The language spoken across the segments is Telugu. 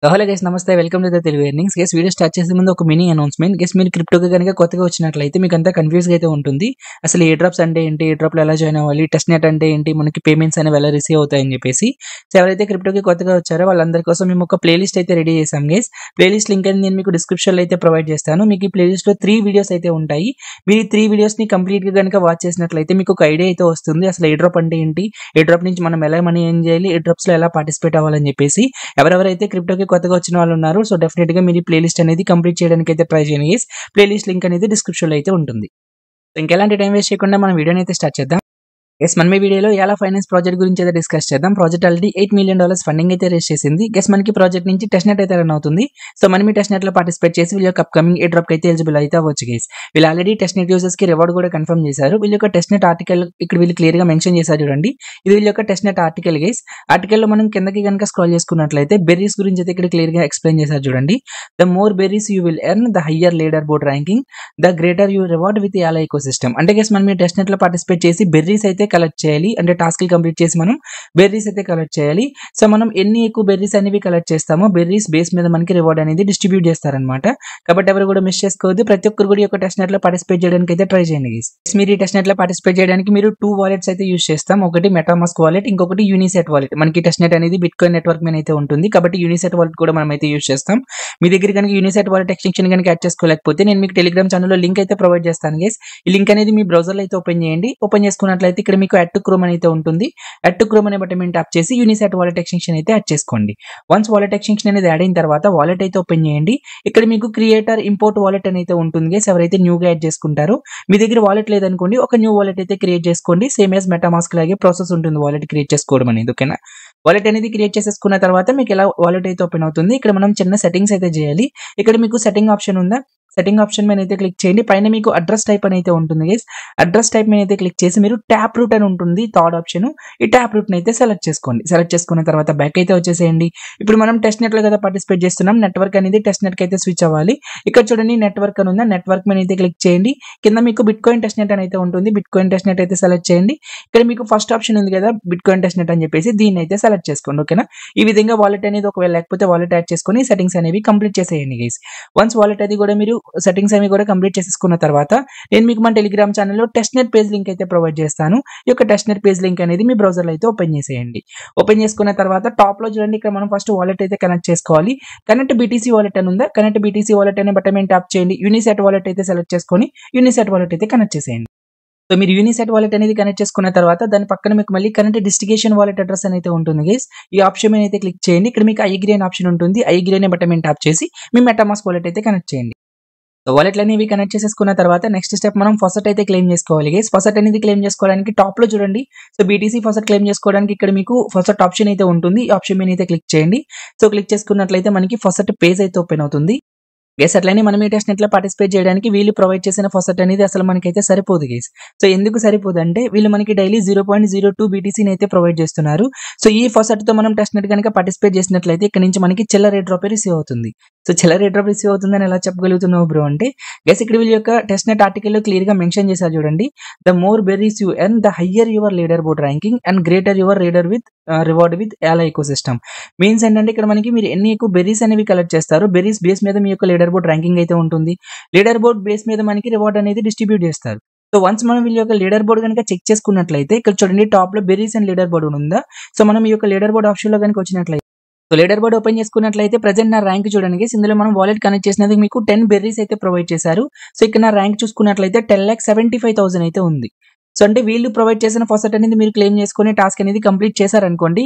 హలో గైస్ నమస్తే welcome to the Telugu earnings. Guys video start చేసే ముందు ఒక మినీ అనౌన్స్మెంట్. గైస్ మీరు క్రిప్టోకి కనుక కొత్తగా వచ్చినట్లయితే మీకు అంతా కన్ఫ్యూజ్గా అయితే ఉంటుంది. అసలు ఏ డ్రాప్స్ అంటే ఏంటి, ఏ డ్రాప్లో ఎలా జాయిన్ అవ్వాలి, టెస్ట్ నెట్ అంటే ఏంటి, మనకి పేమెంట్స్ అనేవి ఎలా రిసీవ్ అవుతాయని చెప్పేసి. సో ఎవరైతే క్రిప్టోకి కొత్తగా వచ్చారో వాళ్ళందరి కోసం మేము ఒక ప్లేలిస్ట్ అయితే రెడీ చేసాం గైస్. ప్లేలిస్ట్ లింక్ అనేది నేను మీకు డిస్క్రిప్షన్లో అయితే ప్రొవైడ్ చేస్తాను. మీకు ఈ ప్లేలిస్ట్లో 3 వీడియోస్ అయితే ఉంటాయి. మీరు ఈ 3 వీడియోస్ని కంప్లీట్గా కనుక వాచ్ చేసినట్లయితే మీకు ఒక ఐడియా అయితే వస్తుంది. అసలు ఏ డ్రాప్ అంటే ఏంటి, ఏ డ్రాప్ నుంచి మనం ఎలా మనీ ఎర్న్ చేయాలి, ఏ డ్రాప్స్లో ఎలా పార్టిసిపేట్ అవ్వాలని చెప్పేసి. ఎవరెవరైతే క్రిప్టోకి కొత్తగా వచ్చిన వాళ్ళు ఉన్నారు, సో డెఫినెట్ గా మీరు ఈ ప్లేలిస్ట్ అనేది కంప్లీట్ చేయడానికి అయితే ట్రై చేయండి గైస్. ప్లేలిస్ట్ లింక్ అనేది డిస్క్రిప్షన్ లో అయితే ఉంటుంది. ఇంకెలాంటి టైం వేస్ట్ చేయకుండా మనం వీడియోని అయితే స్టార్ట్ చేద్దాం. గెస్ మన వీడియోలో ఎలా ఫైనాన్స్ ప్రాజెక్ట్ గురించి అయితే డిస్కస్ చేద్దాం. ప్రాజెక్ట్ ఆల్రెడీ $8 million ఫండింగ్ అయితే రేస్ చేసింది. గెస్ మనకి ప్రాజెక్ట్ నుంచి టెస్ట్ నెట్ అయితే రన్ అవుతుంది. సో మనం ఈ టెస్ట్ నెట్ లో పార్టిసిపేట్ చేసి వీళ్ళ యొక్క అప్కమింగ్ ఏ డ్రాప్ అయితే ఎలిజిబుల్ అయితే అవ్వచ్చు గైస్. వీళ్ళు ఆల్రెడీ టెస్ట్ నెట్ యూజర్స్ కి రివార్డ్ కూడా కన్ఫర్మ్ చేశారు. వీళ్ళ యొక్క టెస్ట్ నెట్ ఆర్టికల్ ఇక్కడ వీళ్ళు క్లియర్ గా మెన్షన్ చేశారు చూడండి. ఇది వీళ్ళ యొక్క testnet article guys. Article లో మనం కిందకి కనుక స్క్రాల్ చేసుకున్నట్లయితే బెర్రీస్ గురించి అయితే ఇక్కడ క్లియర్ గా ఎక్స్ప్లెయిన్ చేశారు చూడండి. The more berries you will earn, the higher leaderboard ranking, the greater you reward with Yala ecosystem. అంటే గైస్ మనం ఈ టెస్ట్ నెట్ లో పార్టిసిపేట్ చేసి బెర్రీస్ అయితే కలెక్ట్ చేయాలి. అంటే టాస్క్ కంప్లీట్ చేసి మనం బెర్రీస్ అయితే కలెక్ట్ చేయాలి. సో మనం ఎన్ని ఎక్కువ బెర్రీస్ అనేవి కలెక్ట్ చేస్తామో బెర్రీస్ బేస్ మీద మనకి రివార్డ్ అనేది డిస్ట్రిబ్యూట్ చేస్తారనమాట. కాబట్టి ఎవరు కూడా మిస్ చేసుకోవద్దు. ప్రతి ఒక్కరు కూడా ఈ యొక్క టెస్ట్ నెట్ లో పార్టిసిపేట్ చేయడానికి అయితే ట్రై చేయండి గైస్. మీరు ఈ టెస్ట్ నెట్ లో పార్టిసిపేట్ చేయడానికి మీరు 2 వాలెట్స్ అయితే యూస్ చేస్తాం. ఒకటి మెటామాస్క్ వాలెట్, ఇంకొకటి యూనిసెట్ వాలెట్. మనకి టెస్ట్ నెట్ అనేది బిట్కాయిన్ నెట్వర్క్ మీద అయితే ఉంటుంది. కాబట్టి యూనిసెట్ వాలెట్ కూడా మనం అయితే యూస్ చేస్తాం. మీ దగ్గర కనుక యూనిసెట్ వాలెట్ ఎక్స్టెన్షన్ కనుక యాడ్ చేసుకోలేకపోతే నేను మీకు టెలిగ్రామ్ ఛానల్లో లింక్ అయితే ప్రొవైడ్ చేస్తాను గైస్. ఈ లింక్ అనేది మీ బ్రౌజర్ లో అయితే ఓపెన్ చేయండి. ఓపెన్ చేసుకున్నట్లయితే ఇక్కడ మీకు యాడ్ టు క్రోమ్ అయితే ఉంటుంది. యాడ్ టు క్రోమ్ అనే బటన్ ట్యాప్ చేసి యూనిసెట్ వాలెట్ ఎక్స్టెన్షన్ అయితే యాడ్ చేసుకోండి. వన్స్ వాలెట్ ఎక్స్టెన్షన్ అనేది యాడ్ అయిన తర్వాత వాలెట్ అయితే ఓపెన్ చేయండి. ఇక్కడ మీకు క్రియేటర్ ఇంపోర్ట్ వాలెట్ అయితే ఉంటుంది గైస్. ఎవరైతే న్యూగా యాడ్ చేసుకుంటారో మీ దగ్గర వాలెట్ లేదనుకోండి, ఒక న్యూ వాలెట్ అయితే క్రియేట్ చేసుకోండి. సేమ్ యాజ్ మెటామాస్క్ లాగే ప్రాసెస్ ఉంటుంది వాలెట్ క్రియేట్ చేసుకోవడం అనేది. ఓకేనా, వాలెట్ అనేది క్రియేట్ చేసేసుకున్న తర్వాత మీకు ఎలా వాలెట్ అయితే ఓపెన్ అవుతుంది. ఇక్కడ మనం చిన్న సెట్టింగ్స్ అయితే చేయాలి. ఇక్కడ మీకు సెట్టింగ్ ఆప్షన్ ఉందా, సెట్టింగ్ ఆప్షన్ మీద అయితే క్లిక్ చేయండి. పైన మీకు అడ్రస్ టైప్ అని అయితే ఉంటుంది గైస్. అడ్రస్ టైప్ మీద అయితే క్లిక్ చేసి మీరు ట్యాప్ రూట్ అని ఉంటుంది థర్డ్ ఆప్షన్. ఈ ట్యాప్ రూట్ అయితే సెలెక్ట్ చేసుకోండి. సెలెక్ట్ చేసుకున్న తర్వాత బ్యాక్ అయితే వచ్చేసేయండి. ఇప్పుడు మనం టెస్ట్ నెట్ లో కదా పార్టిసిపేట్ చేస్తున్నాం. నెట్వర్క్ అనేది టెస్ట్ నెట్ కి అయితే స్విచ్ అవ్వాలి. ఇక్కడ చూడండి నెట్వర్క్ అని ఉందా, నెట్వర్క్ మీద అయితే క్లిక్ చేయండి. కింద మీకు బిట్కాయిన్ టెస్ట్ నెట్ అని అయితే ఉంటుంది. బిట్కాయిన్ టెస్ట్ నెట్ అయితే సెలెక్ట్ చేయండి. ఇక్కడ మీకు ఫస్ట్ ఆప్షన్ ఉంది కదా బిట్కాయిన్ టెస్ట్ నెట్ అని చెప్పేసి, దీన్ని అయితే సెలెక్ట్ చేసుకోండి. ఓకేనా, ఈ విధంగా వాలెట్ అనేది ఒకవేళ లేకపోతే వాలెట్ యాడ్ చేసుకొని సెట్టింగ్స్ అనేవి కంప్లీట్ చేసేయండి గైస్. వన్స్ వాలెట్ అది కూడా మీరు సెట్టింగ్స్ అవి కూడా కంప్లీట్ చేసేసుకున్న తర్వాత నేను మీకు మన టెలిగ్రామ్ ఛానల్లో టెస్ట్ నెట్ పేజ్ లింక్ అయితే ప్రొవైడ్ చేస్తాను. ఈ యొక్క టెస్ట్ నెట్ పేజ్ లింక్ అనేది మీ బ్రౌజర్ లో అయితే ఓపెన్ చేసేయండి. ఓపెన్ చేసుకున్న తర్వాత టాప్ లో చూడండి, ఇక్కడ మనం ఫస్ట్ వాలెట్ అయితే కనెక్ట్ చేసుకోవాలి. కనెక్ట్ బీటీసీ వాలెట్ అని ఉందా, కనెక్ట్ బీటీసీ వాలెట్ అనే బటన్ ట్యాప్ చేయండి. యూనిసెట్ వాలెట్ అయితే సెలెక్ట్ చేసుకొని యూనిసెట్ వాలెట్ అయితే కనెక్ట్ చేసేయండి. సో మీరు యూనిసెట్ వాలెట్ అనేది కనెక్ట్ చేసుకున్న తర్వాత దాని పక్కన మీకు మళ్ళీ కనెక్ట్ డిస్ట్రిబ్యూషన్ వాలెట్ అడ్రస్ అయితే ఉంటుంది గైస్. ఈ ఆప్షన్ మీద అయితే క్లిక్ చేయండి. ఇక్కడ మీకు ఐగ్రీ అనే ఆప్షన్ ఉంటుంది. ఐగ్రీ అనే బటన్ ట్యాప్ చేసి మీ మెటామాస్క్ వాలెట్ అయితే కనెక్ట్ చేయండి. సో వాలెట్లు అనేవి కనెక్ట్ చేసేసుకున్న తర్వాత నెక్స్ట్ స్టెప్ మనం ఫసెట్ అయితే క్లెయిమ్ చేసుకోవాలి గైస్. ఫసెట్ అనేది క్లెయిమ్ చేసుకోవడానికి టాప్ లో చూడండి. సో బీటీసీ ఫసెట్ క్లెయిమ్ చేసుకోవడానికి ఇక్కడ మీకు ఫసెట్ ఆప్షన్ అయితే ఉంటుంది. ఈ ఆప్షన్ మీద అయితే క్లిక్ చేయండి. సో క్లిక్ చేసుకున్నట్లయితే మనకి ఫసెట్ పేజ్ అయితే ఓపెన్ అవుతుంది గైస్. అట్లనే మనం ఈ టెస్ట్ నెట్ లో పార్టిసిపేట్ చేయడానికి వీళ్ళు ప్రొవైడ్ చేసిన ఫసెట్ అనేది అసలు మనకైతే సరిపోదు గైస్. సో ఎందుకు సరిపోదు అంటే వీళ్ళు మనకి డైలీ 0.02 బీటీసీని అయితే ప్రొవైడ్ చేస్తున్నారు. సో ఈ ఫసెట్ తో మనం టెస్ట్ నెట్ కనుక పార్టిసిపేట్ చేసినట్లయితే ఇక్కడ నుంచి మనకి చిల్లర రేట్ డ్రాప్ రిసీవ్ అవుతుంది. సో చిల్లర రేట్ డ్రాప్ రిసీవ్ అవుతుందని ఎలా చెప్పగలుగుతున్నావు బ్రో అంటే గైస్, ఇక్కడ వీళ్ళ యొక్క టెస్ట్ నెట్ ఆర్టికల్ లో క్లియర్ గా మెన్షన్ చేశారు చూడండి. The more berries you earn, the higher your leaderboard ranking and greater your reader with reward with Yala ecosystem. Means ఏంటంటే ఇక్కడ మనకి మీరు ఎన్ని ఎక్కువ బెర్రీస్ అనేవి కలెక్ట్ చేస్తారు, బెర్రీస్ బేస్ మీద మీ యొక్క లీడర్ బోర్డ్ ర్యాంకింగ్ అయితే ఉంటుంది. లీడర్ బోర్డ్ బేస్ మీద మనకి రివార్డ్ అనేది డిస్ట్రిబ్యూట్ చేస్తారు. సో వన్స్ మనం వీళ్ళ యొక్క లీడర్ బోర్డ్ కనుక చెక్ చేసుకున్నట్లయితే ఇక్కడ చూడండి టాప్ లో బెర్రీస్ అండ్ లీడర్ బోర్డ్ ఉందా. సో మనం ఈ యొక్క లీడర్ బోర్డ్ ఆప్షన్ లో కనుక వచ్చినట్లయితే, సో లీడర్ బోర్డ్ ఓపెన్ చేసుకున్నట్లయితే ప్రెజెంట్ నా ర్యాంక్ చూడండి. ఇందులో మనం వాలెట్ కనెక్ట్ చేసినందుకు మీకు 10 బెర్రీస్ అయితే ప్రొవైడ్ చేశారు. సో ఇక్కడ నా ర్యాంక్ చూసుకున్నట్లయితే 10,75,000 అయితే ఉంది. సో అంటే వీళ్ళు ప్రొవైడ్ చేసిన ఫసెట్ అనేది మీరు క్లెయిమ్ చేసుకుని టాస్క్ అనేది కంప్లీట్ చేశారనుకోండి,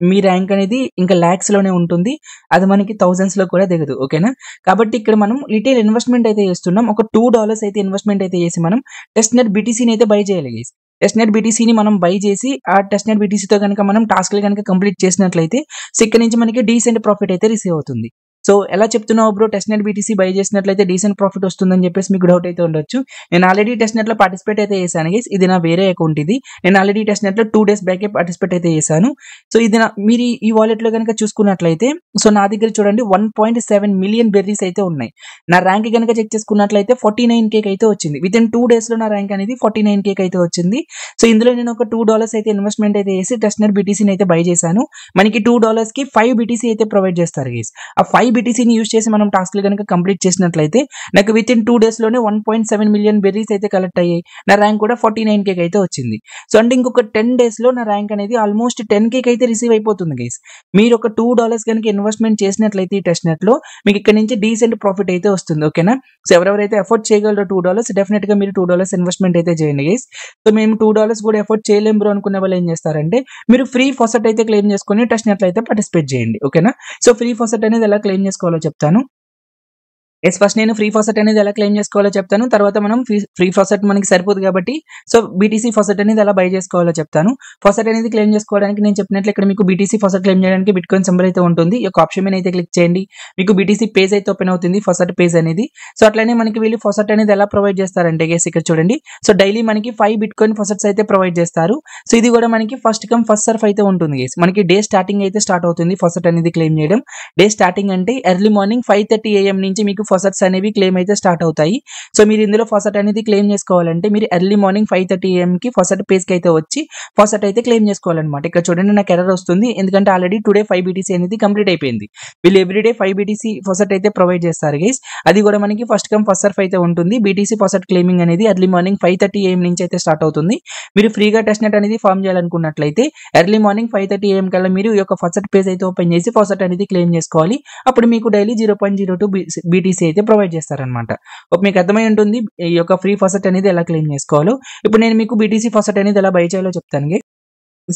మీ ర్యాంక్ అనేది ఇంకా ల్యాక్స్ లోనే ఉంటుంది. అది మనకి థౌజండ్స్ లో కూడా దిగదు. ఓకేనా, కాబట్టి ఇక్కడ మనం లిటిల్ ఇన్వెస్ట్మెంట్ అయితే చేస్తున్నాం. ఒక $2 అయితే ఇన్వెస్ట్మెంట్ అయితే చేసి మనం టెస్ట్ నెట్ బీటీసీని అయితే బై చేయాలి గైస్. టెస్ట్ నెట్ బీటీసీని మనం బై చేసి ఆ టెస్ట్ నెట్ బీటీసీతో కనుక మనం టాస్క్లు కనుక కంప్లీట్ చేసినట్లయితే సో ఇక్కడ నుంచి మనకి డీసెంట్ ప్రాఫిట్ అయితే రిసీవ్ అవుతుంది. సో ఎలా చెప్తున్నావు bro test net BTC by చేసినట్లయితే డీసెంట్ ప్రాఫిట్ వస్తుందని చెప్పేసి మీకు డౌట్ అయితే ఉండొచ్చు. నేను ఆల్రెడీ టెస్ట్ నెట్ లో పార్టిసిపేట్ అయితే చేశాను గైస్. ఇది నా వేరే అకౌంట్ ఇది. నేను ఆల్రెడీ టెస్ట్ నెట్ లో 2 days బ్యాక్ పార్టిసిపేట్ అయితే చేశాను. సో ఇది మీరు ఈ వాలెట్ లో కనుక చూసుకున్నట్లయితే సో నా దగ్గర చూడండి 1.7 million బెర్రీస్ అయితే ఉన్నాయి. నా ర్యాంక్ కనుక చెక్ చేసుకున్నట్లయితే 49K అయితే వచ్చింది. విత్ ఇన్ 2 days లో నా ర్యాంక్ అనేది 49K అయితే వచ్చింది. సో ఇందులో నేను ఒక $2 అయితే ఇన్వెస్ట్మెంట్ అయితే చేసి టెస్ట్ నెట్ బీటీసీని అయితే బై చేశాను. మనకి $2 కి 5 బీటీసీ అయితే ప్రొవైడ్ చేస్తారు గైస్. ఆ 5 బీటీసీని యూస్ చేసి మనం టాస్క్లు కనుక కంప్లీట్ చేసినట్లయితే నాకు విత్ ఇన్ 2 days లోనే 1.7 million బెర్రీస్ అయితే కలెక్ట్ అయ్యాయి. నా ర్యాంక్ కూడా 49K అయితే వచ్చింది. సో అంటే ఇంకొక 10 days లో నా ర్యాంక్ అనేది ఆల్మోస్ట్ 10K అయితే రిసీవ్ అయిపోతుంది గైస్. మీరు ఒక $2 కనుక ఇన్వెస్ట్మెంట్ చేసినట్లయితే ఈ టెస్ట్ నెట్ లో మీకు ఇక్కడ నుంచి డీసెంట్ ప్రాఫిట్ అయితే వస్తుంది. ఓకేనా. సో ఎవరెవరైతే ఎఫర్ట్ చేయగలరో $2 డెఫినెట్ గా మీరు $2 ఇన్వెస్ట్మెంట్ అయితే చేయండి గైస్. సో మేము $2 కూడా ఎఫర్ట్ చేయలేం బ్రో అనుకునే వాళ్ళు ఏం చేస్తారంటే మీరు ఫ్రీ ఫాసెట్ అయితే క్లెయిమ్ చేసుకుని టెస్ట్ నెట్ లో అయితే పార్టిసిపేట్ చేయండి. ఓకేనా. సో ఫ్రీ ఫాసెట్ అనేది ఎలా క్లెయిమ్ చేసుకోవాలో చెప్తాను. ఫస్ట్ నేను ఫ్రీ ఫాసెట్ అనేది ఎలా క్లెయిమ్ చేసుకోవాలో చెప్తాను. తర్వాత మనం ఫ్రీ ఫాసెట్ మనకి సరిపోదు కాబట్టి సో బీటీసీ ఫాసెట్ అనేది ఎలా బై చేసుకోవాలో చెప్తాను. ఫాసెట్ అనేది క్లెయిమ్ చేసుకోవడానికి నేను చెప్పినట్లు ఇక్కడ మీకు బీటీసీ ఫాసెట్ క్లెయిమ్ చేయడానికి బిట్కాయిన్ సింబల్ అయితే ఉంటుంది. ఈ యొక్క ఆప్షన్ మీద అయితే క్లిక్ చేయండి. మీకు బీటీసీ పేజ్ అయితే ఓపెన్ అవుతుంది, ఫాసెట్ పేజ్ అనేది. సో అట్లనే మనకి వీళ్ళు ఫాసెట్ అనేది ఎలా ప్రొవైడ్ చేస్తారంటే గైస్ ఇక్కడ చూడండి. సో డైలీ మనకి 5 బిట్కాయిన్ ఫాసెట్స్ అయితే ప్రొవైడ్ చేస్తారు. సో ఇది కూడా మనకి ఫస్ట్ కమ్ ఫస్ట్ సర్వ్ అయితే ఉంటుంది గైస్. మనకి డే స్టార్టింగ్ అయితే స్టార్ట్ అవుతుంది ఫాసెట్ అనేది క్లెయిమ్ చేయడం. డే స్టార్టింగ్ అంటే ఎర్లీ మార్నింగ్ 5:30 AM నుంచి మీకు ఫాసెట్స్ అనేవి క్లెయిమ్ అయితే స్టార్ట్ అవుతాయి. సో మీరు ఇందులో ఫాసెట్ అనేది క్లెయిమ్ చేసుకోవాలంటే మీరు ఎర్లీ మార్నింగ్ 5:30 AM కి ఫాసెట్ పేజ్ కి అయితే వచ్చి ఫాసెట్ అయితే క్లెయిమ్ చేసుకోవాలన్నమాట. ఇక్కడ చూడండి నాకు ఎర్రర్ వస్తుంది ఎందుకంటే ఆల్రెడీ టుడే 5 BTC అనేది కంప్లీట్ అయిపోయింది. వీళ్ళు ఎవ్రీడే 5 BTC ఫాసెట్ అయితే ప్రొవైడ్ చేస్తారు గైస్. అది కూడా మనకి ఫస్ట్ కమ్ ఫస్ట్ సర్వ్ అయితే ఉంటుంది. బీటీసీ ఫాసెట్ క్లెయిమింగ్ అనేది ఎర్లీ మార్నింగ్ 5:30 AM నుంచి అయితే స్టార్ట్ అవుతుంది. మీరు ఫ్రీగా టెస్ట్ నెట్ అనేది ఫామ్ చేయాలనుకున్నట్లయితే ఎర్లీ మార్నింగ్ 5:30 AM కల్లా మీరు ఈ యొక్క ఫాసెట్ పేజ్ అయితే ఓపెన్ చేసి ఫాసెట్ అనేది క్లెయిమ్ చేసుకోవాలి. అప్పుడు మీకు డైలీ 0.02 BTC అయితే ప్రొవైడ్ చేస్తారనమాట. మీకు అర్థమై ఉంటుంది ఈ యొక్క ఫ్రీ ఫాసెట్ అనేది ఎలా క్లెయిమ్ చేసుకోవాలో. ఇప్పుడు నేను మీకు బీటీసీ ఫాసెట్ అనేది ఎలా బై చేయాలో చెప్తాను.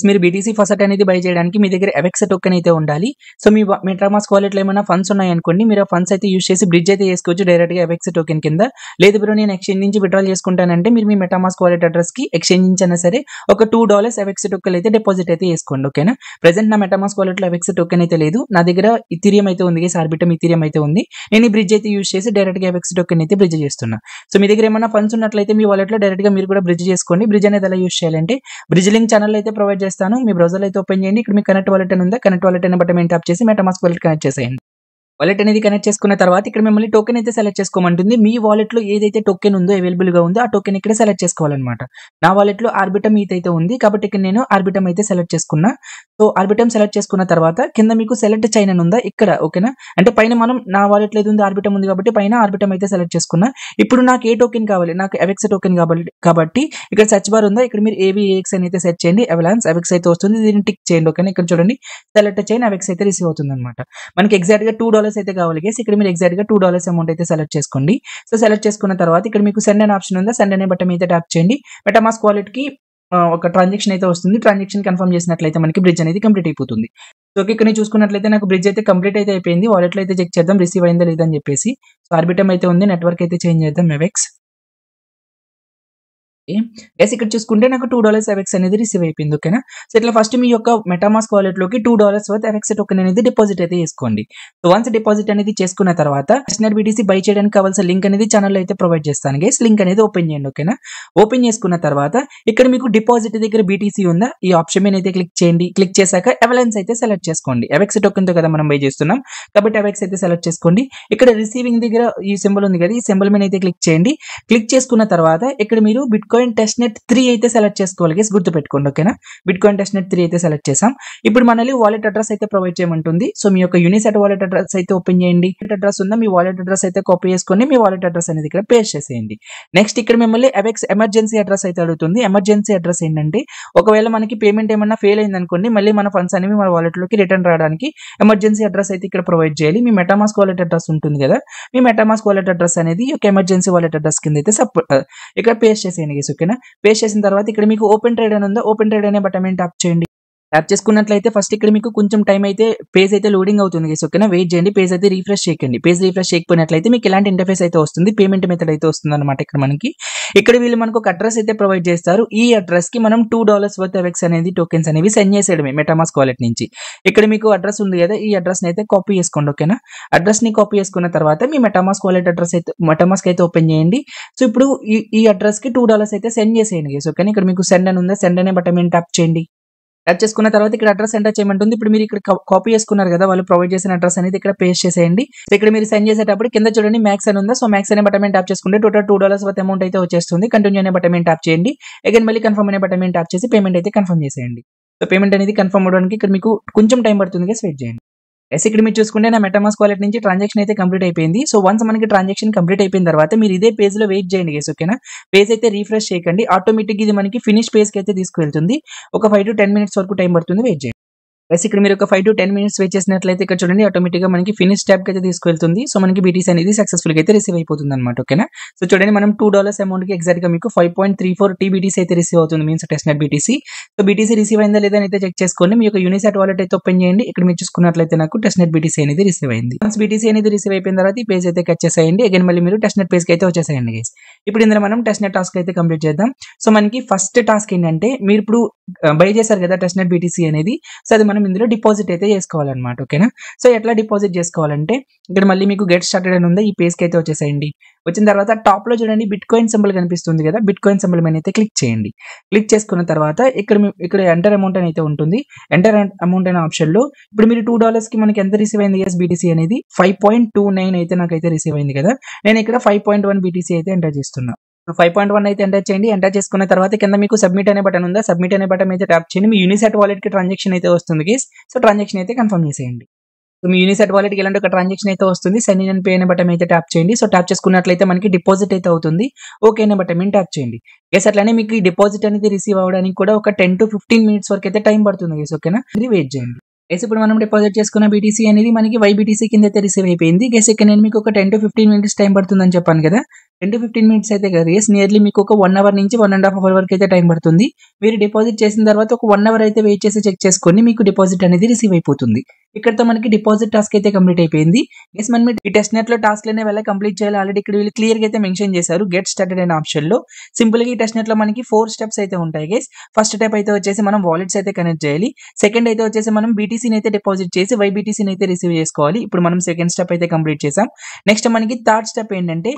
మీరు బీటీసీ ఫాసెట్ అనేది బై చేయడానికి మీ దగ్గర అవెక్స్ టోకెన్ అయితే ఉండాలి. సో మీ మెటామాస్క్ వాలెట్ లో ఏమైనా ఫండ్స్ ఉన్నాయనుకోండి, మీరు ఆ ఫండ్స్ అయితే యూస్ చేసి బ్రిడ్జ్ అయితే చేసుకోవచ్చు డైరెక్ట్ గా అవెక్స్ టోకెన్ కింద. లేదు బ్రో నేను ఎక్స్చేంజ్ నుంచి విత్డ్రాల్ చేసుకుంటానంటే మీరు మీ మెటామాస్క్ వాలెట్ అడ్రస్ కి ఎక్స్చేంజ్ నుంచి అయినా సరే ఒక $2 అవెక్స్ టోకెన్ అయితే డిపాజిట్ అయితే చేసుకోండి. ఓకేనా. ప్రెసెంట్ నా మెటామాస్క్ వాలెట్ లో అవెక్స్ టోకెన్ అయితే లేదు. నా దగ్గర ఇథీరియం అయితే ఉంది, ఆర్బిటమ్ ఇథీరియం అయితే ఉంది. నేను ఈ బ్రిడ్జ్ అయితే యూస్ చేసి డైరెక్ట్ గా అవెక్స్ టోకెన్ అయితే బ్రిడ్జ్ చేస్తున్నా. సో మీ దగ్గర ఏమైనా ఫండ్స్ ఉన్నట్లయితే మీ వాలెట్ లో డైరెక్ట్ గా మీరు కూడా బ్రిడ్జ్ చేసుకోండి. బ్రిడ్జ్ అనేది ఎలా యూస్ చేయాలంటే బ్రిడ్జ్ లింక్ ఛానల్ అయితే ప్రొవైడ్ చేస్తాను. మీ బ్రౌజర్ అయితే ఓపెన్ చేయండి. ఇక్కడ మీ కనెక్ట్ వాలెట్ అని ఉందా, కనెక్ట్ వాలెట్ అనే బటన్ ట్యాప్ చేసి మెటామాస్క్ వాలెట్ కనెక్ట్ చేసేయండి. వాలెట్ అనేది కనెక్ట్ చేసుకున్న తర్వాత ఇక్కడ మిమ్మల్ని టోకెన్ అయితే సెలెక్ట్ చేసుకోమంటుంది. మీ వాలెట్ లో ఏదైతే టోకెన్ ఉందో అవైలబుల్ గా ఉందో ఆ టోకెన్ ఇక్కడ సెలెక్ట్ చేసుకోవాలన్నమాట. నా వాలెట్ లో ఆర్బిటమ్ ఈత్ అయితే ఉంది కాబట్టి ఇక్కడ నేను ఆర్బిటమ్ అయితే సెలెక్ట్ చేసుకున్నా. సో ఆర్బిటమ్ సెలెక్ట్ చేసుకున్న తర్వాత కింద మీకు సెలెక్ట్ చైన్ అని ఉందా ఇక్కడ. ఓకేనా. అంటే పైన మనం నా వాలెట్ లో ఏది ఉంది ఆర్బిటమ్ ఉంది కాబట్టి పైన ఆర్బిటమ్ అయితే సెలెక్ట్ చేసుకున్నా. ఇప్పుడు నాకు ఏ టోకెన్ కావాలి, నాకు అవెక్స్ టోకెన్ కాబట్టి ఇక్కడ సెర్చ్ బార్ ఉందా, ఇక్కడ మీరు AVAX అని అయితే సెర్చ్ చేయండి. అవెక్స్ అయితే వస్తుంది, దీన్ని టిక్ చేయండి. ఓకేనా. ఇక్కడ చూడండి సెలెక్ట్ చైన్ అవెక్స్ అయితే రిసీవ్ అవుతుంది అనమాట. మనకి ఎగ్జాక్ట్ గా $2 అయితే కావాలి గైస్. ఇక్కడ మీరు ఎగ్జాక్ట్ గా $2 అమౌంట్ అయితే సెలెక్ట్ చేసుకోండి. సో సెలెక్ట్ చేసుకున్న తర్వాత ఇక్కడ మీకు సెండ్ అనే ఆప్షన్ ఉందా, సెండ్ అనే బటన్ అయితే ట్యాప్ చేయండి. మెటామాస్క్ వాలెట్ కి ఒక ట్రాన్సాక్షన్ అయితే వస్తుంది. ట్రాన్సాక్షన్ కన్ఫర్మ్ చేసినట్లయితే మనకి బ్రిడ్జ్ అనేది కంప్లీట్ అయిపోతుంది. సో ఇక్కడ చూసుకున్నట్లయితే నాకు బ్రిడ్జ్ అయితే కంప్లీట్ అయితే అయిపోయింది. వాలెట్ లో అయితే చెక్ చేద్దాం రిసీవ్ అయిందా లేదని చెప్పేసి. సో ఆర్బిటమ్ అయితే ఉంది, నెట్వర్క్ అయితే చేంజ్ చేద్దాం అవెక్స్. గైస్ ఇక్కడ చూసుకుంటే నాకు $2 అవెక్స్ అనేది రిసీవ్ అయిపోయింది. ఓకేనా. సో ఇట్లా ఫస్ట్ మీ యొక్క మెటామాస్క్ వాలెట్ లోకి $2 వర్త్ అవెక్స్ టోకెన్ అనేది డిపాజిట్ అయితే చేసుకోండి. సో వన్స్ డిపాజిట్ అనేది చేసుకున్న తర్వాత టెస్ట్నెట్ బీటీసీ బై చేయడానికి కావాల్సిన లింక్ అనేది ఛానల్ లో అయితే ప్రొవైడ్ చేస్తాను గైస్. లింక్ అనేది ఓపెన్ చేయండి. ఓకేనా. ఓపెన్ చేసుకున్న తర్వాత ఇక్కడ మీకు డిపాజిట్ దగ్గర బీటీసీ ఉందా, ఈ ఆప్షన్ మీద అయితే క్లిక్ చేయండి. క్లిక్ చేశాక అవెలెన్స్ అయితే సెలెక్ట్ చేసుకోండి. అవెక్స్ టోకెన్ తో కదా మనం బై చేస్తున్నాం కాబట్టి అవెక్స్ అయితే సెలెక్ట్ చేసుకోండి. ఇక్కడ రిసీవింగ్ దగ్గర ఈ సింబల్ ఉంది కదా, ఈ సింబల్ మీద అయితే క్లిక్ చేయండి. క్లిక్ చేసుకున్న తర్వాత ఇక్కడ మీరు బిట్కాయిన్ టెస్ట్నెట్ 3 అయితే సెలెక్ట్ చేసుకోవాలి గైస్, గుర్తుపెట్టుకోండి. ఓకేనా. బిట్కాయిన్ టెస్ట్నెట్ 3 అయితే సెలెక్ట్ చేసాం. ఇప్పుడు మనల్ని వాలెట్ అడ్రస్ అయితే ప్రొవైడ్ చేయమంటుంది. సో మీ యొక్క యూనిసెట్ వాలెట్ అడ్రస్ అయితే ఓపెన్ చేయండి. అడ్రస్ ఉందా, మీ వాలెట్ అడ్రస్ అయితే కాపీ చేసుకొని మీ వాలెట్ అడ్రస్ అనేది ఇక్కడ పేస్ట్ చేసేయండి. నెక్స్ట్ ఇక్కడ మిమ్మల్ని అవెక్స్ ఎమర్జెన్సీ అడ్రస్ అయితే అడుగుతుంది. ఎమర్జెన్సీ అడ్రస్ ఏంటంటే ఒకవేళ మనకి పేమెంట్ ఏమన్నా ఫెయిల్ అయింది అనుకోండి, మళ్ళీ మన ఫండ్స్ అనేవి మన వాలెట్ లోకి రిటర్న్ రావడానికి ఎమర్జెన్సీ అడ్రస్ అయితే ఇక్కడ ప్రొవైడ్ చేయాలి. మీ మెటామాస్క్ వాలెట్ అడ్రస్ ఉంటుంది కదా, మీ మెటామాస్క్ వాలెట్ అడ్రస్ అనేది ఒక ఎమర్జెన్సీ వాలెట్ అడ్రస్ కింద అయితే ఇక్కడ పేస్ట్ చేసేయండి గైస్. ఓకేనా. పేస్ట్ చేసిన తర్వాత ఇక్కడ మీకు ఓపెన్ ట్రేడ్ అని ఉందా, ఓపెన్ ట్రేడ్ అనే బటన్ ట్యాప్ చేయండి. ట్యాప్ చేసుకున్నట్లయితే ఫస్ట్ ఇక్కడ మీకు కొంచెం టైం అయితే పేజ్ అయితే లోడింగ్ అవుతుంది గైస్. ఓకేనా, వెయిట్ చేయండి. పేజ్ అయితే రిఫ్రెష్ చేయకండి. పేజ్ రిఫ్రెష్ చేయకపోయినట్లయితే మీకు ఇలాంటి ఇంటర్ఫేస్ అయితే వస్తుంది. పేమెంట్ మెథడ్ అయితే వస్తుంది అనమాట. ఇక్కడ వీళ్ళు మనకు ఒక అడ్రస్ అయితే ప్రొవైడ్ చేస్తారు. ఈ అడ్రస్ కి మనం $2 వర్త్ అవెక్స్ అనేది టోకెన్స్ అనేవి సెండ్ చేసేయడమే మెటామాస్క్ వాలెట్ నుంచి. ఇక్కడ మీకు అడ్రస్ ఉంది కదా, ఈ అడ్రస్ ని అయితే కాపీ చేసుకోండి. ఓకేనా, అడ్రస్ ని కాపీ చేసుకున్న తర్వాత మీ మెటామాస్క్ వాలెట్ అడ్రస్ అయితే మెటామాస్క్ అయితే ఓపెన్ చేయండి. సో ఇప్పుడు ఈ అడ్రస్ కి $2 అయితే సెండ్ చేసేయండి గైస్. ఓకేనా, ఇక్కడ మీకు సెండ్ అని ఉందా, సెండ్ అనే బటన్ మీద ట్యాప్ చేయండి. ట్యాప్ చేసుకున్న తర్వాత ఇక్కడ అడ్రస్ ఎంటర్ చేయమంటుంది. ఇప్పుడు మీరు ఇక్కడ కాపీ చేసుకున్నారు కదా, వాళ్ళు ప్రొవైడ్ చేసిన అడ్రస్ అనేది ఇక్కడ పేస్ట్ చేసేయండి. సో ఇక్కడ మీరు సెండ్ చేసేటప్పుడు కింద చూడండి మ్యాక్స్ అని ఉందా, సో మ్యాక్స్ అనే బటన్ మీద ట్యాప్ చేసుకుంటే టోటల్ $2 వర్త్ అమౌంట్ అయితే వచ్చేస్తుంది. కంటిన్యూ అనే బటన్ మీద ట్యాప్ చేయండి. అగైన్ మళ్ళీ కన్ఫర్మ్ అనే బటన్ మీద ట్యాప్ చేసి పేమెంట్ అయితే కన్ఫర్మ్ చేసేయండి. సో పేమెంట్ అనేది కన్ఫర్మ్ అవడానికి ఇక్కడ మీకు కొంచెం టైం పడుతుంది గైస్, వెయిట్ చేయండి. ఎస్, ఇక్కడ మీరు చూసుకుంటే నా మెటామాస్క్ వాలెట్ నుంచి ట్రాన్సాక్షన్ అయితే కంప్లీట్ అయిపోయింది. సో వన్స్ మనకి ట్రాన్సాక్షన్ కంప్లీట్ అయిపోయిన తర్వాత మీరు ఇదే పేజ్ లో వెయిట్ చేయండి గైస్. ఓకేనా, పేజ్ అయితే రిఫ్రెష్ చేయకండి. ఆటోమేటిక్ ఇది మనకి ఫినిష్ పేజ్ కి అయితే తీసుకువెళ్తుంది. ఒక 5 to 10 minutes వరకు టైం పడుతుంది, వెయిట్ చేయండి. ఎస్, ఇక్కడ మీరు ఒక 5 to 10 minutes వెయిట్ చేసినట్లయితే ఇక్కడ చూడండి ఆటోమేటిక్ గా మనకి ఫినిష్ ట్యాబ్ కి అయితే తీసుకెళ్తుంది. సో మనకి బీటీసీ అనేది సక్సెస్ఫుల్ గా అయితే రిసీవ్ అయిపోతుంది అనమాట. ఓకేనా, సో చూడండి మనం $2 అమౌంట్ కి ఎగ్జాక్ట్ గా మీకు 5.34 TBTC అయితే రిసీవ్ అవుతుంది, means testnet BTC. So BTC receive అయిందా లేదా అయితే చెక్ చేసుకోండి. మీ యొక్క యూనిసాట్ వాలెట్ అయితే ఓపెన్ చేయండి. ఇక్కడ మీరు చూసుకున్నట్లయితే నాకు టెస్ట్నెట్ బీటీసీ అనేది రిసీవ్ అయింది. వన్స్ బీటీసీ అనేది రిసీవ్ అయిపోయిన తర్వాత ఈ పేజ్ అయితే కట్ చేసేయండి. అగైన్ మళ్ళీ మీరు టెస్ట్నెట్ పేజ్ కి అయితే వచ్చేసేయండి గైస్. ఇప్పుడు ఇందులో మనం టెస్ట్నెట్ టాస్క్ అయితే కంప్లీట్ చేద్దాం. సో మనకి ఫస్ట్ టాస్క్ ఏంటంటే మీరు ఇప్పుడు బై చేశారు కదా టెస్ట్నెట్ బీటీసీ అనేది, సో అది మనం ఇందులో డిపాజిట్ అయితే చేసుకోవాలన్నమాట. ఓకేనా, సో ఎట్లా డిపాజిట్ చేసుకోవాలంటే ఇక్కడ మళ్ళీ మీకు గెట్ స్టార్టెడ్ అని ఉంది, ఈ పేజ్ కి అయితే వచ్చేసేయండి. వచ్చిన తర్వాత టాప్ లో చూడండి బిట్ కాయిన్ సింబల్ కనిపిస్తుంది కదా, బిట్ కాయిన్ సింబల్ మీద అయితే క్లిక్ చేయండి. క్లిక్ చేసుకున్న తర్వాత ఇక్కడ ఎంటర్ అమౌంట్ అని అయితే ఉంటుంది. ఎంటర్ అమౌంట్ అనే ఆప్షన్ లో ఇప్పుడు మీరు $2 కి మనకి ఎంత రిసీవ్ అయింది ఎస్ బీటీసీ అనేది 5.29 అయితే నాకైతే రిసీవ్ అయింది కదా. నేను ఇక్కడ 5.1 బీటీసీ అయితే ఎంటర్ చేస్తున్నా. 5.1 అయితే ఎంటర్ చేయండి. ఎంటర్ చేసుకున్న తర్వాత కింద మీకు సబ్మిట్ అనే బటన్ ఉందా, సబ్మిట్ అనే బటన్ అయితే ట్యాప్ చేయండి. మీ యూనిసాట్ వాలెట్ కి ట్రాన్సాక్షన్ అయితే వస్తుంది గైస్. సో ట్రాన్సాక్షన్ అయితే కన్ఫర్మ్ చేసేయండి. సో మీ యూనిసాట్ వాలెట్ కి ఇలాంటి ఒక ట్రాన్సాక్షన్ అయితే వస్తుంది. సెండ్ ఇన్ అండ్ పే అనే బటన్ అయితే ట్యాప్ చేయండి. సో ట్యాప్ చేసుకున్నట్లయితే మనకి డిపాజిట్ అయితే అవుతుంది. ఓకే అనే బటన్ మీద ట్యాప్ చేయండి. గైస్ అట్లానే మీకు ఈ డిపాజిట్ అనేది రిసీవ్ అవ్వడానికి కూడా ఒక 10 to 15 minutes వరకు అయితే టైం పడుతుంది గైస్. ఓకేనా, ఇది వెయిట్ చేయండి. గైస్ ఇప్పుడు మనం డిపాజిట్ చేసుకున్న బీటీసీ అనేది మనకి YBTC కింద అయితే రిసీవ్ అయిపోయింది. గైస్ ఇక్కడ నేను మీకు ఒక 10 to 15 minutes టైం పడుతుందని చెప్పాను కదా. 10 to 15 minutes అయితే కదా గైస్, నియర్లీ మీకు ఒక 1 hour నుంచి 1.5 hour వరకు అయితే టైం పడుతుంది. మీరు డిపాజిట్ చేసిన తర్వాత ఒక 1 hour అయితే వెయిట్ చేసి చెక్ చేసుకోండి, మీకు డిపాజిట్ అనేది రిసీవ్ అయిపోతుంది. ఇక్కడతో మనకి డిపాజిట్ టాస్క్ అయితే కంప్లీట్ అయిపోయింది. గైస్ మనం ఈ టెస్ట్ నెట్ లో టాస్క్ అనేవి ఎలా కంప్లీట్ చేయాలి ఆల్రెడీ ఇక్కడ వీళ్ళు క్లియర్ గా అయితే మెన్షన్ చేశారు గెట్ స్టార్టెడ్ అనే ఆప్షన్ లో. సింపుల్ గా ఈ టెస్ట్ నెట్ లో మనకి 4 steps అయితే ఉంటాయి గైస్. ఫస్ట్ స్టెప్ అయితే వచ్చేసి మనం వాలెట్స్ అయితే కనెక్ట్ చేయాలి. సెకండ్ అయితే వచ్చేసి మనం బీటీసీని అయితే డిపాజిట్ చేసి YBTCని అయితే రిసీవ్ చేసుకోవాలి. ఇప్పుడు మనం సెకండ్ స్టెప్ అయితే కంప్లీట్ చేసాం. నెక్స్ట్ మనకి థర్డ్ స్టెప్ ఏంటంటే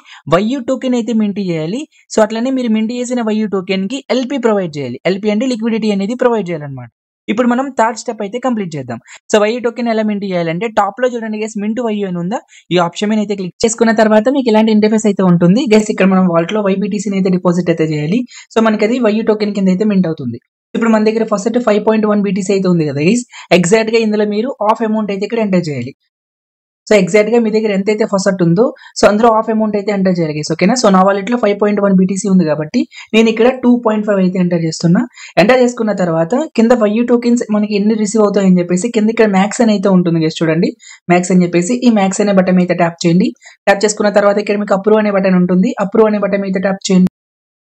YU టోకెన్ అయితే మింట్ చేయాలి. సో అట్లనే మీరు మింట్ చేసిన YU టోకెన్ కి LP ప్రొవైడ్ చేయాలి. LP అంటే లిక్విడిటీ అనేది ప్రొవైడ్ చేయాలన్నమాట. ఇప్పుడు మనం థర్డ్ స్టెప్ అయితే కంప్లీట్ చేద్దాం. సో YU టోకెన్ ఎలా మింట్ చేయాలంటే టాప్ లో చూడండి గైస్ మింట్ YU అని ఉందా, ఈ ఆప్షన్ మీద అయితే క్లిక్ చేసుకున్న తర్వాత మీకు ఇలాంటి ఇంటర్ఫేస్ అయితే ఉంటుంది గైస్. ఇక్కడ మనం వాలెట్ లో YBTCని అయితే డిపాజిట్ అయితే చేయాలి. సో మనకి అది YU టోకెన్ కింద అయితే మింట్ అవుతుంది. ఇప్పుడు మన దగ్గర ఫస్ట్ 5.1 BTC అయితే ఉంది కదా గైస్, ఎగ్జాక్ట్ గా ఇందులో మీరు ఆఫ్ అమౌంట్ అయితే ఇక్కడ ఎంటర్ చేయాలి. సో ఎగ్జాక్ట్ గా మీ దగ్గర ఎంతైతే ఫస్ట్ ఉందో సో అందులో హాఫ్ అమౌంట్ అయితే ఎంటర్ చేయాలి గైస్. ఓకేనా, సో నా వాలెట్ లో 5.1 BTC ఉంది కాబట్టి నేను ఇక్కడ 2.5 అయితే ఎంటర్ చేస్తున్నా. ఎంటర్ చేసుకున్న తర్వాత కింద YU టోకెన్స్ మనకి ఎన్ని రిసీవ్ అవుతాయని చెప్పేసి కింద ఇక్కడ మ్యాక్స్ అని అయితే ఉంటుంది గైస్. చూడండి మ్యాక్స్ అని చెప్పేసి ఈ మ్యాక్స్ అనే బటన్ అయితే ట్యాప్ చేయండి. ట్యాప్ చేసుకున్న తర్వాత ఇక్కడ మీకు అప్రూవ్ అనే బటన్ ఉంటుంది. అప్రూవ్ అనే బటన్ అయితే ట్యాప్ చేయండి.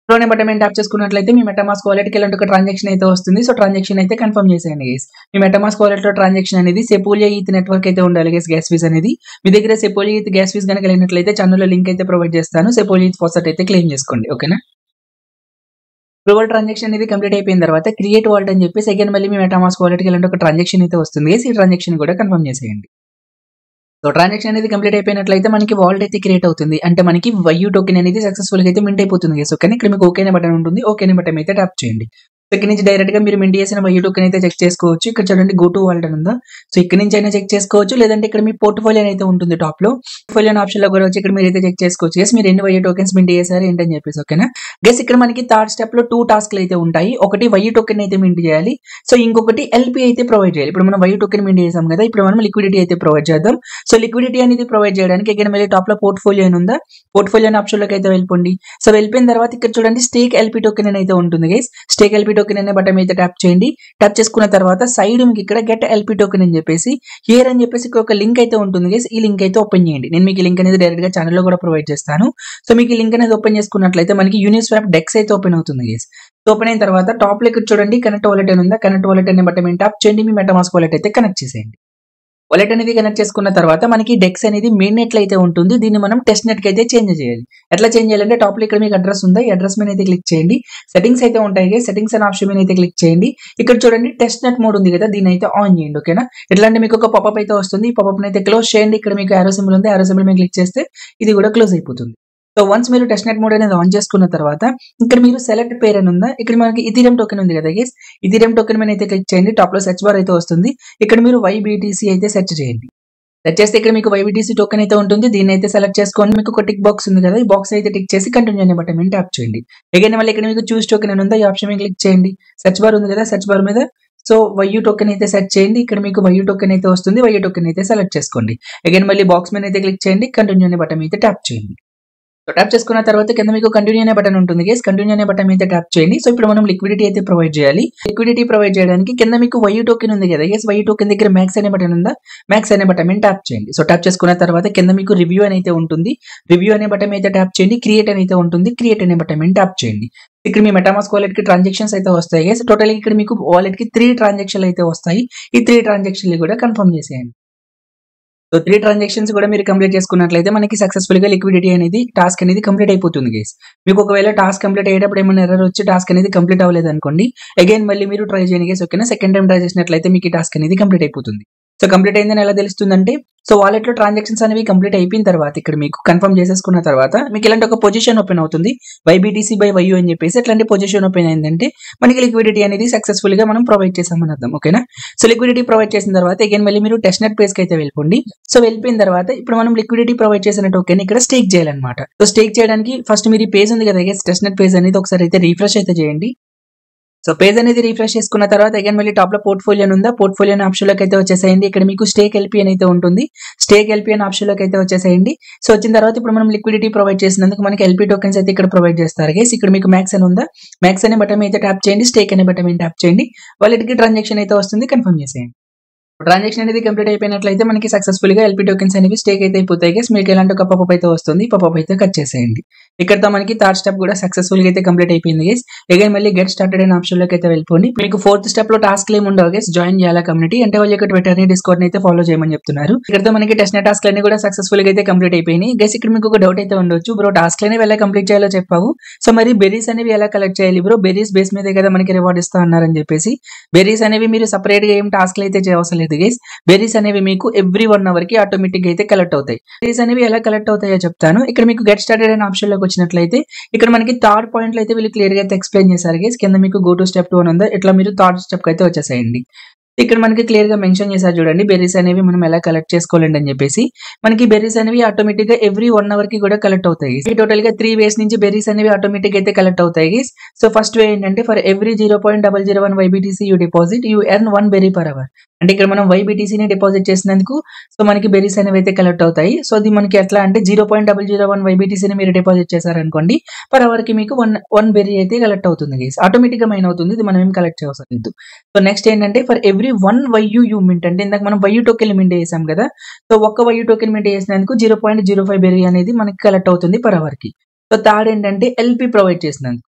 అప్రూవ్ అనే బటన్ మీద ట్యాప్ చేసుకున్నట్లయితే మీ మెటామాస్క్ వాలెట్ కి ఇలాంటి ఒక ట్రాన్సాక్షన్ అయితే వస్తుంది. సో ట్రాన్సాక్షన్ అయితే కన్ఫర్మ్ చేసేయండి గైస్. మీ మెటామాస్క్ వాలెట్ లో ట్రాన్సాక్షన్ అనేది సెపోలియా ఈత్ నెట్వర్క్ అయితే ఉండాలి గైస్. గ్యాస్ ఫీస్ అనేది మీ దగ్గర సెపోలియా ఈత్ గ్యాస్ ఫీస్ కనుక లేనట్లయితే ఛానల్ లో లింక్ అయితే ప్రొవైడ్ చేస్తాను. సెపోలియా ఈత్ ఫాసెట్ అయితే క్లెయిమ్ చేసుకోండి. ఓకేనా, అప్రూవల్ ట్రాన్సాక్షన్ అనేది కంప్లీట్ అయిపోయిన తర్వాత క్రియేట్ వాలెట్ అని చెప్పేసి అగైన్ మళ్ళీ మీ మెటామాస్క్ వాలెట్ కి ఇలాంటి ఒక ట్రాన్సాక్షన్ అయితే వస్తుంది గైస్. ఈ ట్రాన్సాక్షన్ కూడా కన్ఫర్మ్ చేసేయండి. సో ట్రాన్సాక్షన్ అనేది కంప్లీట్ అయిపోయినట్లయితే మనకి వాలెట్ అయితే క్రియేట్ అవుతుంది. అంటే మనకి YU టోకెన్ అనేది సక్సెస్ఫుల్ గా అయితే మింట్ అయిపోతుంది గైస్. ఓకే, ఇక్కడ మీకు ఓకే అనే బటన్ ఉంటుంది. ఓకే అనే బటన్ అయితే ట్యాప్ చేయండి. ఇక్కడ నుంచి డైరెక్ట్ గా మీరు మింట్ చేసిన YU టోకెన్ అయితే చెక్ చేసుకోవచ్చు. ఇక్కడ చూడండి గో టు వాలెట్ అని ఉందా, సో ఇక్కడ నుంచి అయినా చెక్ చేసుకోవచ్చు. లేదంటే ఇక్కడ మీ పోర్ట్ఫోలియో అయితే ఉంటుంది టాప్ లో, పోర్ట్ఫోలియో ఆప్షన్ లో కూడా వచ్చి ఇక్కడ మీరు అయితే చెక్ చేసుకోవచ్చు. గైస్ మీరు ఎన్ని YU టోకెన్స్ మింట్ చేశారు ఏంటని చెప్పేసి. ఓకేనా గైస్, ఇక్కడ మనకి థర్డ్ స్టెప్ లో 2 టాస్క్లు అయితే ఉంటాయి. ఒకటి YU టోకెన్ అయితే మింట్ చేయాలి. సో ఇంకొకటి LP అయితే ప్రొవైడ్ చేయాలి. ఇప్పుడు మనం YU టోకెన్ మింట్ చేసాం కదా, ఇప్పుడు మనం లిక్విడిటీ అయితే ప్రొవైడ్ చేద్దాం. సో లిక్విడిటీ అనేది ప్రొవైడ్ చేయడానికి ఇక్కడ మళ్ళీ టాప్ లో పోర్ట్ఫోలియో అని ఉందా, పోర్ట్ఫోలియో ఆప్షన్ లోకి అయితే వెళ్ళిపోండి. సో వెళ్ళిపోయిన తర్వాత ఇక్కడ చూడండి స్టేక్ LP టోకెన్ అని అయితే ఉంటుంది గైస్. స్టేక్ LP టోకెన్ అనే బటన్ అయితే ట్యాప్ చేయండి. ట్యాప్ చేసుకున్న తర్వాత సైడ్ మీకు ఇక్కడ గెట్ ఎల్పీ టోకెన్ అని చెప్పేసి హియర్ అని చెప్పేసి ఒక లింక్ అయితే ఉంటుంది గైస్. ఈ లింక్ అయితే ఓపెన్ చేయండి. నేను మీకు ఈ లింక్ అనేది డైరెక్ట్ గా ఛానల్లో కూడా ప్రొవైడ్ చేస్తాను. సో మీకు ఈ లింక్ అనేది ఓపెన్ చేసుకున్నట్లయితే మనకి యూనిస్వాప్ డెక్స్ అయితే ఓపెన్ అవుతుంది గైస్. ఓపెన్ అయిన తర్వాత టాప్ లో ఇక్కడ చూడండి కనెక్ట్ వాలెట్ అని ఉందా, కనెక్ట్ వాలెట్ అనే బటన్ ట్యాప్ చేయండి. మీ మెటామాస్క్ వాలెట్ అయితే కనెక్ట్ చేసేయండి. వాలెట్ అనేది కనెక్ట్ చేసుకున్న తర్వాత మనకి డెక్స్ అనేది మెయిన్ నెట్ అయితే ఉంటుంది. దీన్ని మనం టెస్ట్ నెట్ కి అయితే చేంజ్ చేయాలి. ఎట్లా చేంజ్ చేయాలంటే టాప్ లో ఇక్కడ మీకు అడ్రస్ ఉంది, ఈ అడ్రస్ మీద అయితే క్లిక్ చేయండి. సెట్టింగ్స్ అయితే ఉంటాయి, సెట్టింగ్స్ అనే ఆప్షన్ మీద అయితే క్లిక్ చేయండి. ఇక్కడ చూడండి టెస్ట్ నెట్ మోడ్ ఉంది కదా, దీన్ని అయితే ఆన్ చేయండి. ఓకేనా, ఎట్లా అంటే మీకు ఒక పాపప్ అయితే వస్తుంది. ఈ పాపప్ అయితే క్లోజ్ చేయండి. ఇక్కడ మీకు ఆరో సింబల్ ఉంది, ఆరో సింబల్ మీద క్లిక్ చేస్తే ఇది కూడా క్లోజ్ అయిపోతుంది. సో వన్స్ మీరు టెస్ట్ నెట్ మోడ్ అనేది ఆన్ చేసుకున్న తర్వాత ఇక్కడ మీరు సెలెక్ట్ పేర్ అని ఉందా, ఇక్కడ మనకి ఇథీరియం టోకెన్ ఉంది కదా గైస్, ఇథీరియం టోకెన్ మీద అయితే క్లిక్ చేయండి. టాప్ లో సెర్చ్ బార్ అయితే వస్తుంది. ఇక్కడ మీరు YBTC అయితే సెర్చ్ చేయండి. సెర్చ్ చేస్తే ఇక్కడ మీకు YBTC టోకెన్ అయితే ఉంటుంది. దీన్ని అయితే సెలెక్ట్ చేసుకోండి. మీకు ఒక టిక్ బాక్స్ ఉంది కదా, ఈ బాక్స్ అయితే టిక్ చేసి కంటిన్యూ అనే బటన్ మీద ట్యాప్ చేయండి. అగైన్ మళ్ళీ ఇక్కడ మీకు చూస్ టోకెన్ అని ఉందా, ఈ ఆప్షన్ మీద క్లిక్ చేయండి. సెర్చ్ బార్ ఉంది కదా, సెర్చ్ బార్ మీద సో YU టోకెన్ అయితే సెర్చ్ చేయండి. ఇక్కడ మీకు YU టోకెన్ అయితే వస్తుంది. YU టోకెన్ అయితే సెలెక్ట్ చేసుకోండి. అగైన్ మళ్ళీ బాక్స్ మీద అయితే క్లిక్ చేయండి. కంటిన్యూ అనే బటన్ అయితే ట్యాప్ చేయండి. సో ట్యాప్ చేసుకున్న తర్వాత కింద మీకు కంటిన్యూ అనే బటన్ ఉంటుంది గైస్, కంటిన్యూ అనే బటన్ అయితే ట్యాప్ చేయండి. సో ఇప్పుడు మనం లిక్విడిటీ అయితే ప్రొవైడ్ చేయాలి. లిక్విడిటీ ప్రొవైడ్ చేయడానికి కింద మీకు YU టోకెన్ ఉంది కదా గైస్, YU టోకెన్ దగ్గర మ్యాక్స్ అనే బటన్ ఉందా, మ్యాక్స్ అనే బటన్ మీద ట్యాప్ చేయండి. సో ట్యాప్ చేసుకున్న తర్వాత కింద మీకు రివ్యూ అని అయితే ఉంటుంది. రివ్యూ అనే బటన్ అయితే ట్యాప్ చేయండి. క్రియేట్ అని అయితే ఉంటుంది. క్రియేట్ అనే బటన్ మీద ట్యాప్ చేయండి. ఇక్కడ మీ మెటామాస్క్ వాలెట్ కి ట్రాన్సాక్షన్స్ అయితే వస్తాయి గైస్. టోటల్ ఇక్కడ మీకు వాలెట్ కి 3 ట్రాన్సాక్షన్లు అయితే వస్తాయి. ఈ 3 ట్రాన్సాక్షన్లు కూడా కన్ఫర్మ్ చేసేయండి. సో 3 ట్రాన్సాక్షన్స్ కూడా మీరు కంప్లీట్ చేసుకున్నట్లయితే మనకి సక్సెస్ఫుల్ గా లిక్విడిటీ అనేది టాస్క్ అనేది కంప్లీట్ అయిపోతుంది గైస్. మీకు ఒకవేళ టాస్క్ కంప్లీట్ అయ్యేటప్పుడు ఏమైనా ఎర్రర్ వచ్చి టాస్క్ అనేది కంప్లీట్ అవ్వలేదు అనుకోండి, అగైన్ మళ్ళీ మీరు ట్రై చేయండి గైస్. ఓకేనా, సెకండ్ టైం ట్రై చేసినట్లయితే మీకు ఈ టాస్క్ అనేది కంప్లీట్ అయిపోతుంది. సో కంప్లీట్ అయిందని ఎలా తెలుస్తుందంటే, సో వాలెట్ లో ట్రాన్సాక్షన్స్ అనేవి కంప్లీట్ అయిపోయిన తర్వాత ఇక్కడ మీకు కన్ఫర్మ్ చేసేసుకున్న తర్వాత మీకు ఇలాంటి ఒక పొజిషన్ ఓపెన్ అవుతుంది, YBTC by YU అని చెప్పేసి. ఎట్లాంటి పొజిషన్ ఓపెన్ అయిందంటే మనకి లిక్విడిటీ అనేది సక్సెస్ఫుల్ గా మనం ప్రొవైడ్ చేసామని అర్థం. ఓకేనా, సో లిక్విడిటీ ప్రొవైడ్ చేసిన తర్వాత అగైన్ మళ్ళీ మీరు టెస్ట్ నెట్ పేజ్ కి అయితే వెళ్ళిపోండి. సో వెళ్ళిపోయిన తర్వాత ఇప్పుడు మనం లిక్విడిటీ ప్రొవైడ్ చేసిన టోకెన్ ఇక్కడ స్టేక్ చేయాలన్నమాట. సో స్టేక్ చేయడానికి ఫస్ట్ మీరు ఈ పేజ్ ఉంది కదా టెస్ట్ నెట్ పేజ్ అనేది ఒకసారి అయితే రిఫ్రెష్ అయితే చేయండి. సో పేజ్ అనేది రిఫ్రెష్ చేసుకున్న తర్వాత అగైన్ మళ్ళీ టాప్ లో పోర్ట్ఫోలియో ఉందా, పోర్ట్ఫోలియో ఆప్షన్ లోకి అయితే వచ్చేసేయండి. ఇక్కడ మీకు స్టేక్ ఎల్పీ అని అయితే ఉంటుంది. స్టేక్ ఎల్పీ అనే ఆప్షన్ లోకి అయితే వచ్చేసేయండి. సో వచ్చిన తర్వాత ఇప్పుడు మనం లిక్విడిటీ ప్రొవైడ్ చేసినందుకు మనకి ఎల్పీ టోకెన్స్ అయితే ఇక్కడ ప్రొవైడ్ చేస్తారు గైస్. ఇక్కడ మీకు మ్యాక్స్ అని ఉందా, మ్యాక్స్ అనే బటన్ అయితే ట్యాప్ చేయండి. స్టేక్ అనే బటన్ ట్యాప్ చేయండి. వాలెట్ కి ట్రాన్సాక్షన్ అయితే వస్తుంది, కన్ఫర్మ్ చేసేయండి. ట్రాన్సాక్షన్ అనేది కంప్లీట్ అయిపోయినట్లయితే మనకి సక్సెస్ఫుల్ గా ఎల్పీ టోకెన్స్ అనేవి స్టేక్ అయితే అయిపోతాయి గైస్. మీకు ఎలాంటి ఒక పపప్ అయితే వస్తుంది, పపప్ అయితే కట్ చేసేయండి. ఇక్కడతో మనకి థర్డ్ స్టెప్ కూడా సక్సెస్ఫుల్ గా అయితే కంప్లీట్ అయిపోయింది గైస్. అగైన్ మళ్ళీ గెట్ స్టార్టెడ్ అనే ఆప్షన్ లోకి అయితే వెళ్ళిపోండి. మీకు ఫోర్త్ స్టెప్ లో టాస్క్ ఏమి ఉండవు గైస్, జాయిన్ చేయాలా కమ్యూనిటీ అంటే వాళ్ళ యొక్క ట్విట్టర్ ని డిస్కౌంట్ అయితే ఫాలో చేయమని చెప్తున్నారు. ఇక్కడతో మనకి టెస్ట్ నెట్ టాస్క్ అన్ని కూడా సక్సెస్ఫుల్ గా అయితే కంప్లీట్ అయిపోయినాయి గైస్. ఇక్కడ మీకు ఒక డౌట్ అయితే ఉండొచ్చు, బ్రో టాస్క్ అనేవి ఎలా కంప్లీట్ చేయాలో చెప్పావు, సో మరి బెర్రీస్ అనేవి ఎలా కలెక్ట్ చేయాలి బ్రో, బెర్రీస్ బేస్ మీదే కదా మనకి రివార్డ్ ఇస్తా అన్నారని చెప్పేసి. బెర్రీస్ అనేవి మీరు సపరేట్ గా ఏం టాస్క్ అయితే చేయవసరం లేదు గైస్. బెర్రీస్ అనేవి మీకు ఎవ్రీ 1 hour కి ఆటోమేటిక్ గా అయితే కలెక్ట్ అవుతాయి. బెర్రీస్ అనేవి ఎలా కలెక్ట్ అవుతాయో చెప్తాను. ఇక్కడ మీకు గెట్ స్టార్టెడ్ అనే ఆప్షన్ లోకి వచ్చినట్లయితే ఇక్కడ మనకి థర్డ్ పాయింట్ లో అయితే వీళ్ళు క్లియర్ గా అయితే ఎక్స్ప్లెయిన్ చేశారు గైస్. కింద మీకు గో టు స్టెప్ 2 అని ఉందా, ఇట్లా మీరు థర్డ్ స్టెప్ కి అయితే వచ్చేసేయండి. ఇక్కడ మనకి క్లియర్ గా మెన్షన్ చేశారు చూడండి, బెర్రీస్ అనేవి మనం ఎలా కలెక్ట్ చేసుకోవాలండి అని చెప్పేసి. మనకి బెర్రీస్ అనేవి ఆటోమేటిక్ గా ఎవ్రీ 1 hour కి కూడా కలెక్ట్ అవుతాయి. టోటల్ గా 3 ways నుంచి బెర్రీస్ అనేవి ఆటోమేటిక్ అయితే కలెక్ట్ అవుతాయి. సో ఫస్ట్ వే ఏంటంటే for every 0.001 YBTC you deposit you earn 1 berry per hour. అంటే ఇక్కడ మనం YBTC ని డిపాజిట్ చేసినందుకు సో మనకి బెర్రీస్ అనేవి అయితే కలెక్ట్ అవుతాయి. సో అది మనకి ఎట్లా అంటే 0.001 YBTC ని మీరు డిపాజిట్ చేశారనుకోండి, పర్ అవర్ కి మీకు 1 berry అయితే కలెక్ట్ అవుతుంది గైస్. ఆటోమేటిక్ గా మైన్ అవుతుంది, ఇది మనం ఏం కలెక్ట్ చేయవసరం లేదు. సో నెక్స్ట్ ఏంటంటే ఫర్ ఎవ్రీ 1 YU మింట్, అంటే ఇందాక మనం YU టోకెన్ మింట్ చేసాం కదా, సో ఒక్క YU టోకెన్ మింట్ చేసినందుకు 0.05 berry అనేది మనకి కలెక్ట్ అవుతుంది పర్ అవర్ కి. సో థర్డ్ ఏంటంటే LP ప్రొవైడ్ చేసినందుకు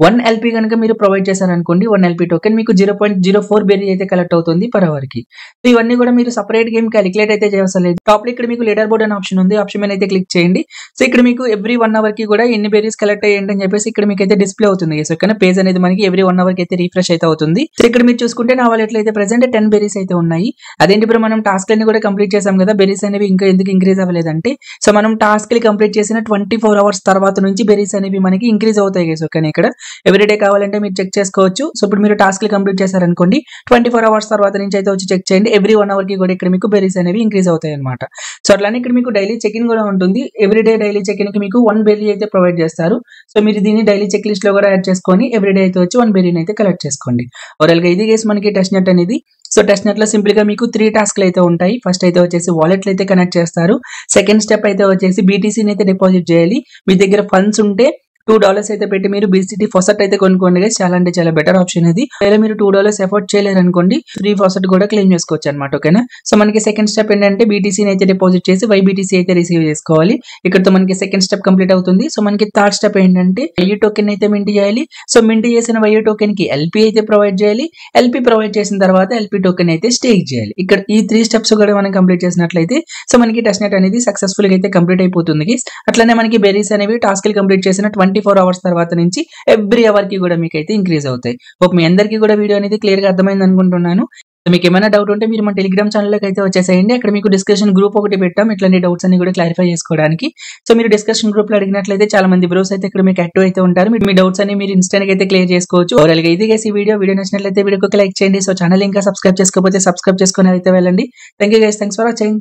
1 LP కనుక మీరు ప్రొవైడ్ చేశారనుకోండి, 1 LP టోకెన్ మీకు 0.04 berry అయితే కలెక్ట్ అవుతుంది పర్ అవర్ కి. సో ఇవన్నీ కూడా మీరు సపరేట్ గేమ్ క్యాలిక్యులేట్ అయితే చేయవసరం లేదు. టాప్ లో ఇక్కడ మీకు లీడర్ బోర్డ్ అనే ఆప్షన్ ఉంది, ఆప్షన్ మీద అయితే క్లిక్ చేయండి. సో ఇక్కడ మీకు ఎవ్రీ 1 hour కి కూడా ఎన్ని బెర్రీస్ కలెక్ట్ అయ్యండి అని చెప్పేసి ఇక్కడ మీకు అయితే డిస్ప్లే అవుతుంది. సో ఇక్కడ పేజ్ అనేది మనకి ఎవ్రీ 1 hour కి అయితే రిఫ్రెష్ అయితే అవుతుంది. సో ఇక్కడ మీరు చూసుకుంటే నా వాలెట్ లో అయితే ప్రెసెంట్ 10 berries అయితే ఉన్నాయి. అదేంటి ఇప్పుడు మనం టాస్క్ అన్ని కూడా కంప్లీట్ చేసాం కదా, బెర్రీస్ అనేవి ఇంకా ఎందుకు ఇంక్రీజ్ అవ్వలేదంటే, సో మనం టాస్క్ కంప్లీట్ చేసిన 24 hours తర్వాత నుంచి బెర్రీస్ అనేవి మనకి ఇంక్రీజ్ అవుతాయి గైస్. ఓకే, ఇక్కడ ఎవ్రీడే కావాలంటే మీరు చెక్ చేసుకోవచ్చు. సో ఇప్పుడు మీరు టాస్క్ కంప్లీట్ చేశారనుకోండి, 24 hours తర్వాత నుంచి అయితే వచ్చి చెక్ చేయండి. ఎవ్రీ 1 hour కి కూడా ఇక్కడ మీకు బెర్రీస్ అనేవి ఇంక్రీజ్ అవుతాయి అనమాట. సో అట్లానే ఇక్కడ మీకు డైలీ చెక్ ఇన్ కూడా ఉంటుంది. ఎవ్రీడే డైలీ చెక్ ఇన్ కి మీకు 1 berry అయితే ప్రొవైడ్ చేస్తారు. సో మీరు దీన్ని డైలీ చెక్ లిస్ట్ లో కూడా యాడ్ చేసుకొని ఎవ్రీడే అయితే వచ్చి 1 berry అయితే కలెక్ట్ చేసుకోండి. ఓవరాల్ గా ఇది గైస్ మనకి టెస్ట్ నెట్ అనేది. సో టెస్ట్ నెట్ లో సింపుల్ గా మీకు 3 టాస్క్లు అయితే ఉంటాయి. ఫస్ట్ అయితే వచ్చేసి వాలెట్లు అయితే కనెక్ట్ చేస్తారు. సెకండ్ స్టెప్ అయితే వచ్చేసి BTC అయితే డిపాజిట్ చేయాలి. మీ దగ్గర ఫండ్స్ ఉంటే $2 అయితే పెట్టి మీరు BCT ఫాసెట్ అయితే కొనుక్కోండి గైస్. చాలా అంటే చాలా బెటర్ ఆప్షన్ ఇది. ఒకవేళ మీరు $2 ఎఫోర్డ్ చేయలేరు అనుకోండి, ఫ్రీ ఫాసెట్ కూడా క్లెయిమ్ చేసుకోవచ్చు అనమాట. ఓకేనా. సో మనకి సెకండ్ స్టెప్ ఏంటంటే BTC అయితే డిపాజిట్ చేసి YBTC అయితే రిసీవ్ చేసుకోవాలి. ఇక్కడతో మనకి సెకండ్ స్టెప్ కంప్లీట్ అవుతుంది. సో మనకి థర్డ్ స్టెప్ ఏంటంటే YU టోకెన్ అయితే మింట్ చేయాలి. సో మింట్ చేసిన YU టోకెన్ కి LP అయితే ప్రొవైడ్ చేయాలి. LP ప్రొవైడ్ చేసిన తర్వాత LP టోకెన్ అయితే స్టేక్ చేయాలి. ఇక్కడ ఈ 3 స్టెప్స్ కూడా మనం కంప్లీట్ చేసినట్లయితే సో మనకి టెస్ట్నెట్ అనేది సక్సెస్ఫుల్ గా అయితే కంప్లీట్ అయిపోతుంది గైస్. అట్లనే మనకి బెర్రీస్ అనేవి టాస్క్లు కంప్లీట్ చేసిన 24 అవర్స్ తర్వాత నుంచి ఎవ్రీ అవర్ కి కూడా మీకు అయితే ఇంక్రీజ్ అవుతాయి. హోప్ మీ అందరికీ కూడా వీడియో అనేది క్లియర్ గా అర్థమైంది అనుకుంటున్నాను. సో మీకు ఏమైనా డౌట్ ఉంటే మీరు మన టెలిగ్రామ్ ఛానల్లోకి అయితే వచ్చేసేయండి. అక్కడ మీకు డిస్కషన్ గ్రూప్ ఒకటి పెట్టాం ఇట్లాంటి డౌట్స్ అన్ని కూడా క్లారిఫై చేసుకోవడానికి. సో మీరు డిస్కషన్ గ్రూప్ లో అడిగినట్లయితే చాలా మంది బ్రోస్ అయితే ఇక్కడ మీకు యాక్టివ్ అయితే ఉంటారు. మీ డౌట్స్ అన్ని మీరు ఇన్స్టెంట్ గా అయితే క్లియర్ చేసుకోవచ్చు. ఓవరాల్ గా ఇది గైస్ ఈ వీడియో నచ్చినట్లయితే వీడియోకి లైక్ చేయండి. సో ఛానల్ ఇంకా సబ్స్క్రైబ్ చేసుకోకపోతే సబ్స్క్రైబ్ చేసుకుని అయితే వెళ్ళండి. Thank you guys, thanks for watching.